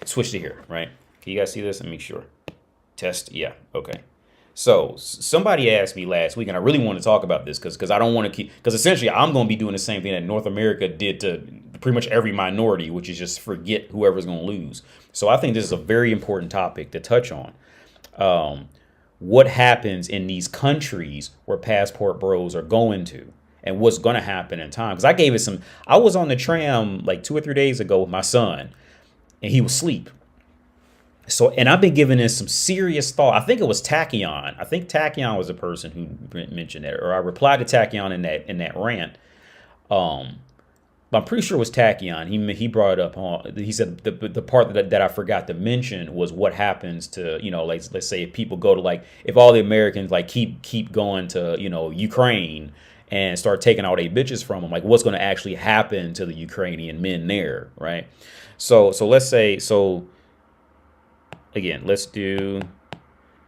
Switch to here, right? Can you guys see this? Let me make sure. Test. Yeah. Okay. So somebody asked me last week, and I really want to talk about this because I don't want to keep, because essentially I'm going to be doing the same thing that North America did to pretty much every minority, which is just forget whoever's going to lose. So I think this is a very important topic to touch on. Um, what happens in these countries where passport bros are going to, and what's going to happen in time? Because I gave it some. I was on the tram like 2 or 3 days ago with my son, and he was asleep. So, and I've been giving this some serious thought. I think it was Tachyon. I think Tachyon was the person who mentioned it, or I replied to Tachyon in that rant. Um, but I'm pretty sure it was Tachyon. He brought it up. He said the part that I forgot to mention was what happens to, like, let's say if people go to, like, if all the Americans like keep going to, Ukraine and start taking all their bitches from them, like what's going to actually happen to the Ukrainian men there, right? So let's say again, let's do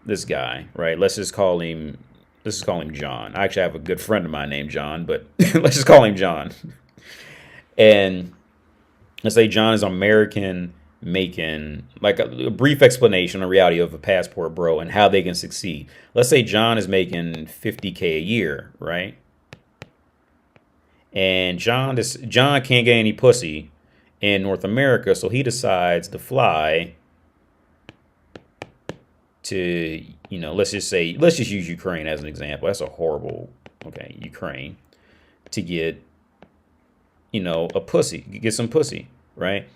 this guy, right? Let's just call him John. I actually have a good friend of mine named John, but let's just call him John. And let's say John is American, making like a brief explanation on the reality of a passport bro and how they can succeed. Let's say John is making 50K a year, right? And John can't get any pussy in North America, so he decides to fly to, let's just use Ukraine as an example. That's a horrible, okay, Ukraine, to get, a pussy, get some pussy, right?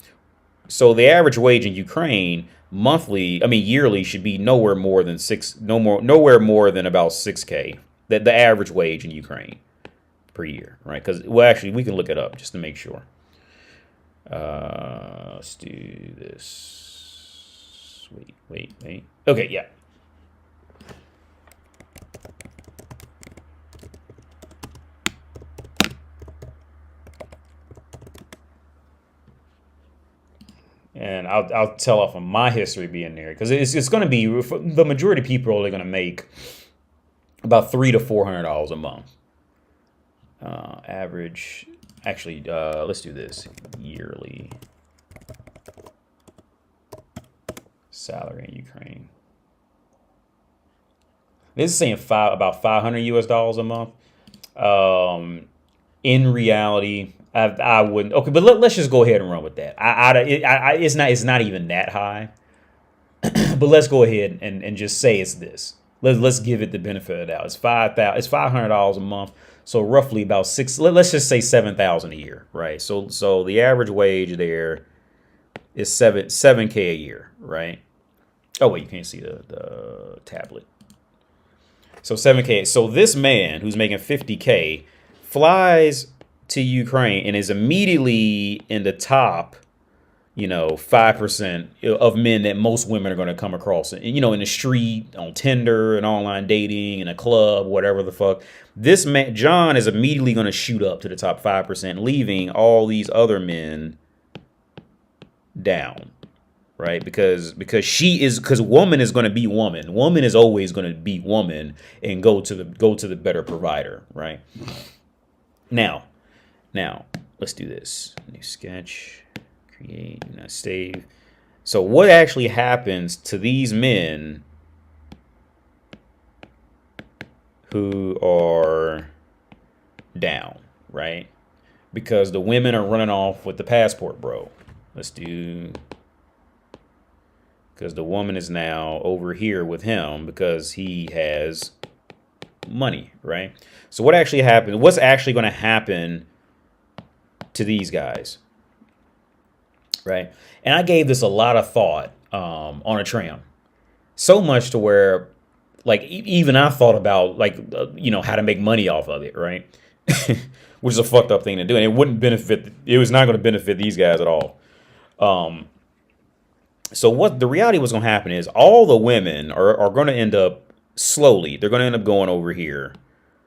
So the average wage in Ukraine yearly should be nowhere more than nowhere more than about 6K. The average wage in Ukraine per year, right? Because, well, actually, we can look it up just to make sure. Let's do this. Wait. Okay, yeah. And I'll tell off on my history being there because it's going to be, the majority of people are only going to make about $300 to $400 a month. Average, actually, let's do this yearly salary in Ukraine. This is saying about $500 a month. In reality, I wouldn't. Okay, but let's just go ahead and run with that. It's not even that high. But let's go ahead and just say it's this. Let's give it the benefit of the doubt. It's $500 a month, so roughly about six. Let's just say 7,000 a year, right? So the average wage there is seven K a year, right? Oh wait, you can't see the tablet. So 7K. So this man who's making 50K flies to Ukraine and is immediately in the top, 5% of men that most women are going to come across, in the street, on Tinder and online dating, in a club, whatever the fuck. This man, John, is immediately going to shoot up to the top 5%, leaving all these other men down, right? Because woman is going to be woman. Woman is always going to be woman and go to the better provider, right? Now, let's do this. New sketch, create, save. So what actually happens to these men who are down, right? Because the women are running off with the passport bro. Because the woman is now over here with him because he has money, right? So what actually happened? What's actually going to happen to these guys, right? And I gave this a lot of thought on a tram, so much to where, like, even I thought about, like, how to make money off of it, right? Which is a fucked up thing to do, and it was not going to benefit these guys at all. So what the reality was going to happen is all the women are going to end up slowly. They're going to end up going over here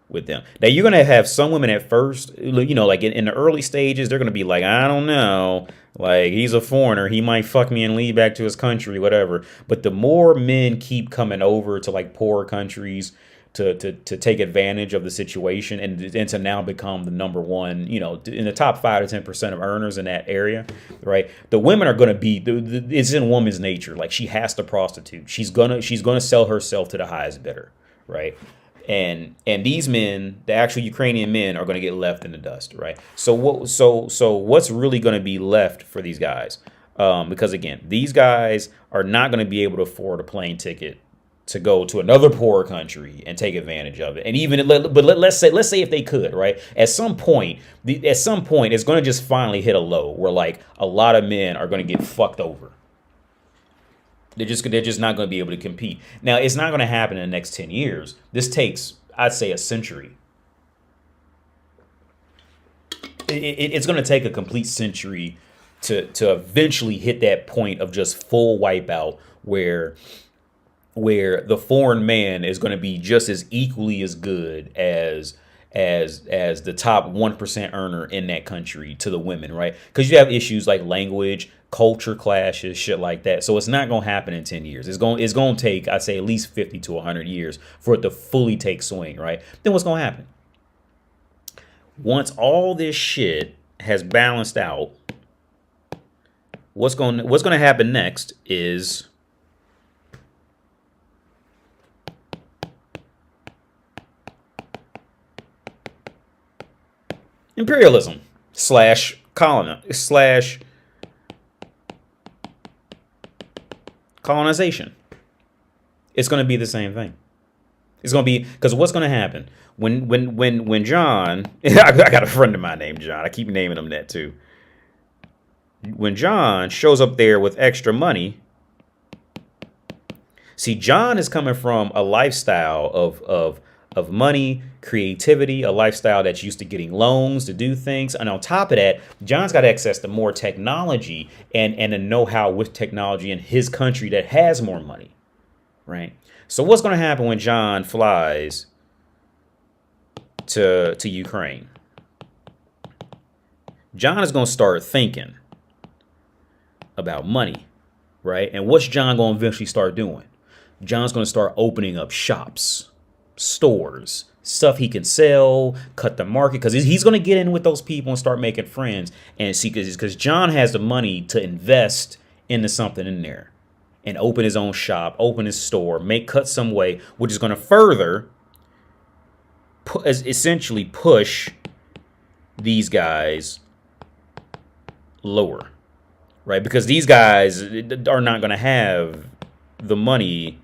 with them. Now you're going to have some women at first, like in the early stages, they're going to be like, I don't know, like, he's a foreigner, he might fuck me and leave back to his country, whatever. But the more men keep coming over to, like, poorer countries to take advantage of the situation and to now become the number one, in the top 5 to 10% of earners in that area, right? The women are going to be, it's in woman's nature. Like, she has to prostitute. She's gonna sell herself to the highest bidder, right? And these men, the actual Ukrainian men, are going to get left in the dust, right? So what's really going to be left for these guys? Because again, these guys are not going to be able to afford a plane ticket to go to another poor country and take advantage of it. And even, let's say if they could, right? At some point, it's going to just finally hit a low where like a lot of men are going to get fucked over. They're just not going to be able to compete. Now, it's not going to happen in the next 10 years. This takes, I'd say, a century. It's going to take a complete century to eventually hit that point of just full wipeout where the foreign man is going to be just as equally as good as the top 1% earner in that country to the women, right? Because you have issues like language, culture clashes, shit like that. So it's not going to happen in 10 years. It's going to take, I'd say, at least 50 to 100 years for it to fully take swing, right? Then what's going to happen? Once all this shit has balanced out, what's going to happen next is imperialism / colonization. It's going to be the same thing. It's going to be, because what's going to happen when John, I got a friend of mine named John. I keep naming him that too. When John shows up there with extra money, see, John is coming from a lifestyle of money, creativity, a lifestyle that's used to getting loans to do things. And on top of that, John's got access to more technology and a know-how with technology in his country that has more money, right? So what's going to happen when John flies to Ukraine? John is going to start thinking about money, right? And what's John going to eventually start doing? John's going to start opening up shops, stores, stuff he can sell, cut the market, because he's going to get in with those people and start making friends. And see, because John has the money to invest into something in there and open his own shop, open his store, cut some way, which is going to further essentially push these guys lower, right? Because these guys are not going to have the money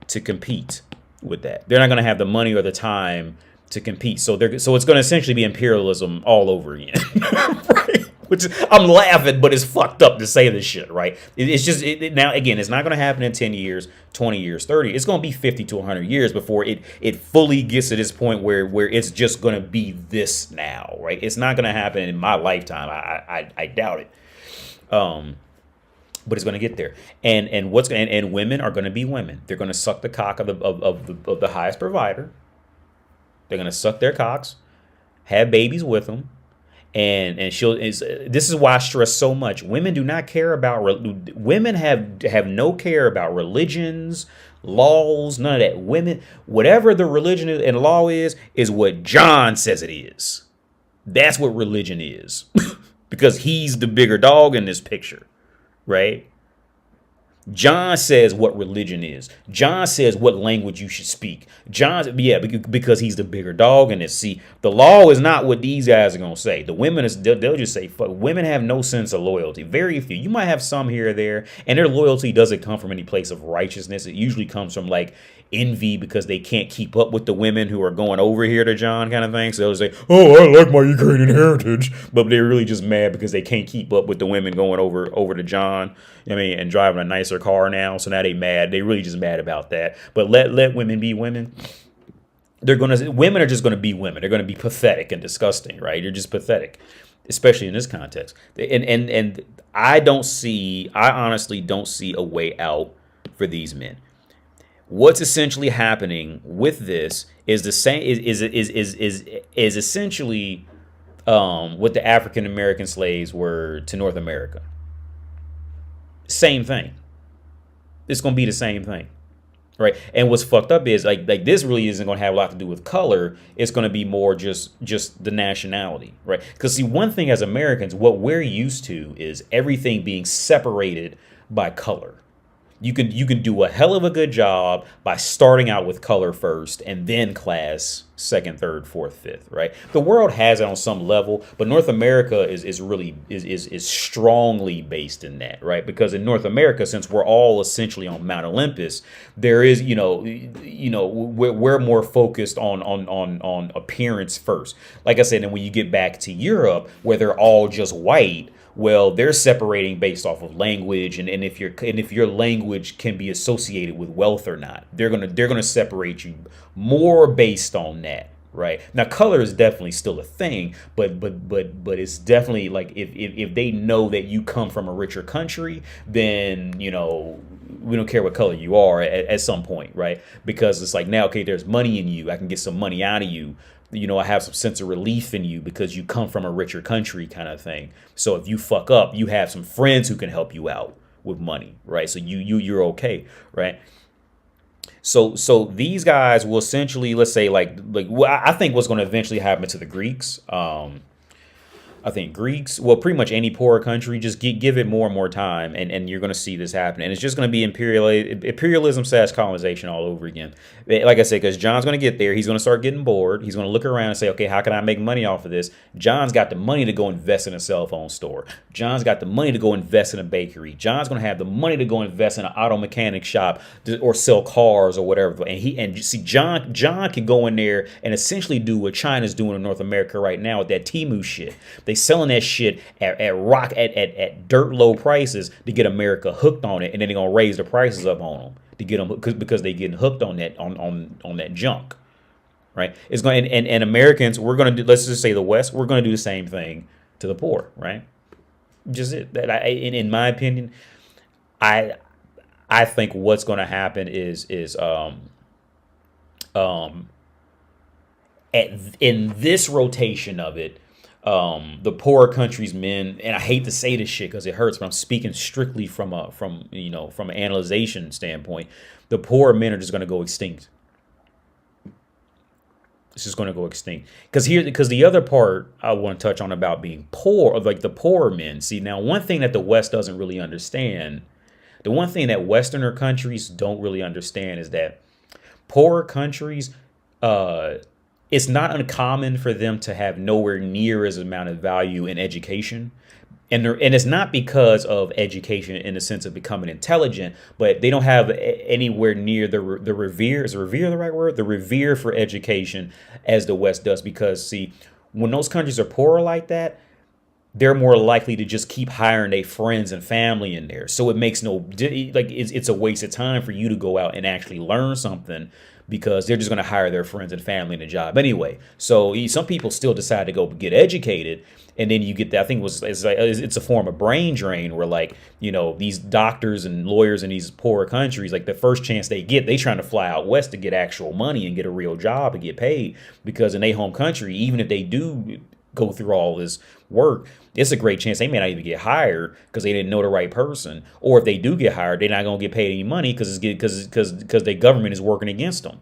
to compete with that. They're not going to have the money or the time to compete. So it's going to essentially be imperialism all over again. Right? Which I'm laughing, but it's fucked up to say this shit, right? It's just now again, it's not going to happen in 10 years, 20 years, 30. It's going to be 50 to 100 years before it fully gets to this point where it's just going to be this now, right? It's not going to happen in my lifetime. I doubt it. But it's going to get there, and women are going to be women. They're going to suck the cock of the highest provider. They're going to suck their cocks, have babies with them, and this is why I stress so much. Women do not care about women have no care about religions, laws, none of that. Women, whatever the religion and law is what John says it is. That's what religion is, because he's the bigger dog in this picture. Right? John says what religion is. John says what language you should speak. Because he's the bigger dog in this. See, the law is not what these guys are going to say. The women, they'll just say, fuck. Women have no sense of loyalty. Very few. You might have some here or there, and their loyalty doesn't come from any place of righteousness. It usually comes from like envy because they can't keep up with the women who are going over here to John kind of thing. So they'll say, oh, I like my Ukrainian heritage. But they're really just mad because they can't keep up with the women going over to John. I mean, and driving a nicer car now. So now they mad. They really just mad about that. But let women be women. Women are just going to be women. They're going to be pathetic and disgusting, right? They're just pathetic, especially in this context. And I honestly don't see a way out for these men. What's essentially happening with this is the same is essentially what the African American slaves were to North America. Same thing. It's going to be the same thing. Right. And what's fucked up is like this really isn't going to have a lot to do with color. It's going to be more just the nationality, right? Because see, one thing as Americans, what we're used to is everything being separated by color. You can do a hell of a good job by starting out with color first and then class second, third, fourth, fifth, right? The world has it on some level, but North America is really is strongly based in that, right? Because in North America, since we're all essentially on Mount Olympus, there is we're more focused on appearance first. Like I said, and when you get back to Europe, where they're all just white, well, they're separating based off of language, and if your language can be associated with wealth or not. They're gonna separate you more based on that, right? Now, color is definitely still a thing, but it's definitely like if they know that you come from a richer country, then we don't care what color you are at some point, right? Because it's like, now, okay, there's money in you. I can get some money out of you. I have some sense of relief in you because you come from a richer country, kind of thing. So if you fuck up, you have some friends who can help you out with money, right? So you're okay, right? So these guys will essentially, let's say, I think what's going to eventually happen to the Greeks. I think Greeks, well, pretty much any poor country, just give it more and more time, and you're going to see this happen. And it's just going to be imperialism / colonization all over again. Like I said, because John's going to get there. He's going to start getting bored. He's going to look around and say, okay, how can I make money off of this? John's got the money to go invest in a cell phone store. John's got the money to go invest in a bakery. John's going to have the money to go invest in an auto mechanic shop or sell cars or whatever. And you see, John can go in there and essentially do what China's doing in North America right now with that Temu shit. They selling that shit at dirt low prices to get America hooked on it, and then they're gonna raise the prices up on them to get them because they getting hooked on that junk, right? It's going and Americans, we're gonna do, let's just say the West, we're gonna do the same thing to the poor, right? Just it. In my opinion, I think what's gonna happen is in this rotation of it. The poorer countries' men, and I hate to say this shit because it hurts, but I'm speaking strictly from an analyzation standpoint. The poorer men are just going to go extinct. It's just going to go extinct because the other part I want to touch on about being poor, of like the poorer men. See, now one thing that the West doesn't really understand, the one thing that Westerner countries don't really understand is that poorer countries, it's not uncommon for them to have nowhere near as amount of value in education. And it's not because of education in the sense of becoming intelligent, but they don't have anywhere near the revere. Is revere the right word? The revere for education as the West does. Because, see, when those countries are poorer like that, they're more likely to just keep hiring their friends and family in there. So it makes it's a waste of time for you to go out and actually learn something, because they're just going to hire their friends and family in a job anyway. So some people still decide to go get educated, and then you get that. I think it's a form of brain drain where these doctors and lawyers in these poorer countries, like the first chance they get, they trying to fly out west to get actual money and get a real job and get paid, because in their home country, even if they do go through all this work, it's a great chance they may not even get hired because they didn't know the right person. Or if they do get hired, they're not going to get paid any money because their government is working against them.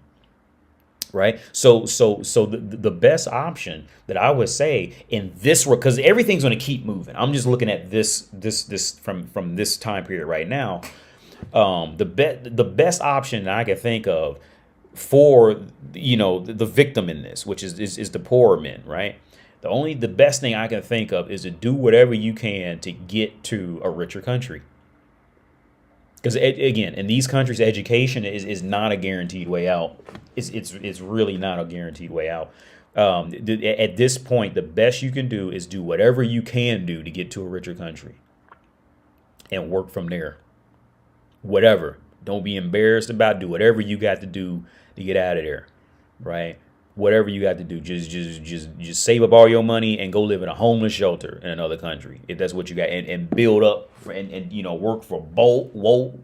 Right. So the best option that I would say in this, because everything's going to keep moving. I'm just looking at this from this time period right now. The best option that I can think of for the victim in this, which is the poorer men, right? The best thing I can think of is to do whatever you can to get to a richer country. Because again, in these countries, education is not a guaranteed way out. It's really not a guaranteed way out. At this point, the best you can do is do whatever you can do to get to a richer country, and work from there. Whatever. Don't be embarrassed about it. Do whatever you got to do to get out of there, right? Whatever you got to do, just save up all your money and go live in a homeless shelter in another country if that's what you got, and build up and work for Bolt, Wolt,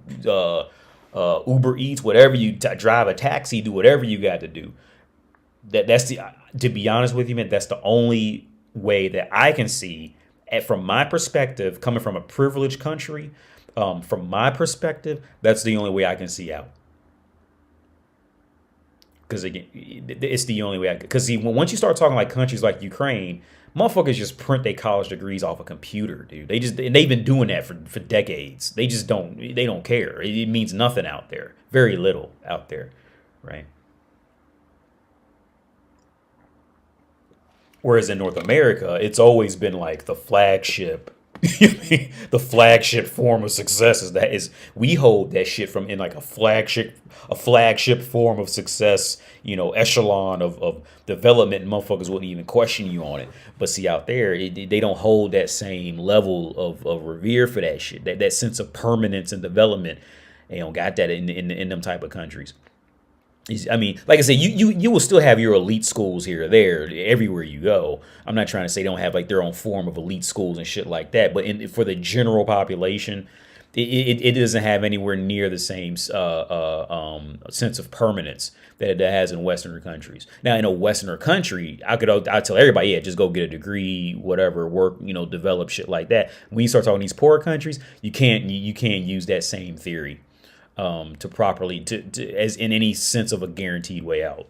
Uber Eats, whatever you drive a taxi, do whatever you got to do. To be honest with you, man, that's the only way that I can see, from my perspective, coming from a privileged country. From my perspective, that's the only way I can see out. Because again, it's the only way. Because see, once you start talking like countries like Ukraine, motherfuckers just print their college degrees off a computer, dude. They've been doing that for decades. They don't care. It means nothing out there. Very little out there, right? Whereas in North America, it's always been like the flagship, the flagship form of success is we hold that shit from in like a flagship form of success, echelon of development. And motherfuckers wouldn't even question you on it. But see, out there, they don't hold that same level of revere for that shit. That sense of permanence and development. They don't got that in them type of countries. I mean, like I said, you will still have your elite schools here or there everywhere you go. I'm not trying to say they don't have like their own form of elite schools and shit like that, but for the general population, it doesn't have anywhere near the same sense of permanence that it has in Western countries. Now, in a Western country, I'd tell everybody, yeah, just go get a degree, whatever, work, develop shit like that. When you start talking these poor countries, you can't use that same theory to properly to as in any sense of a guaranteed way out.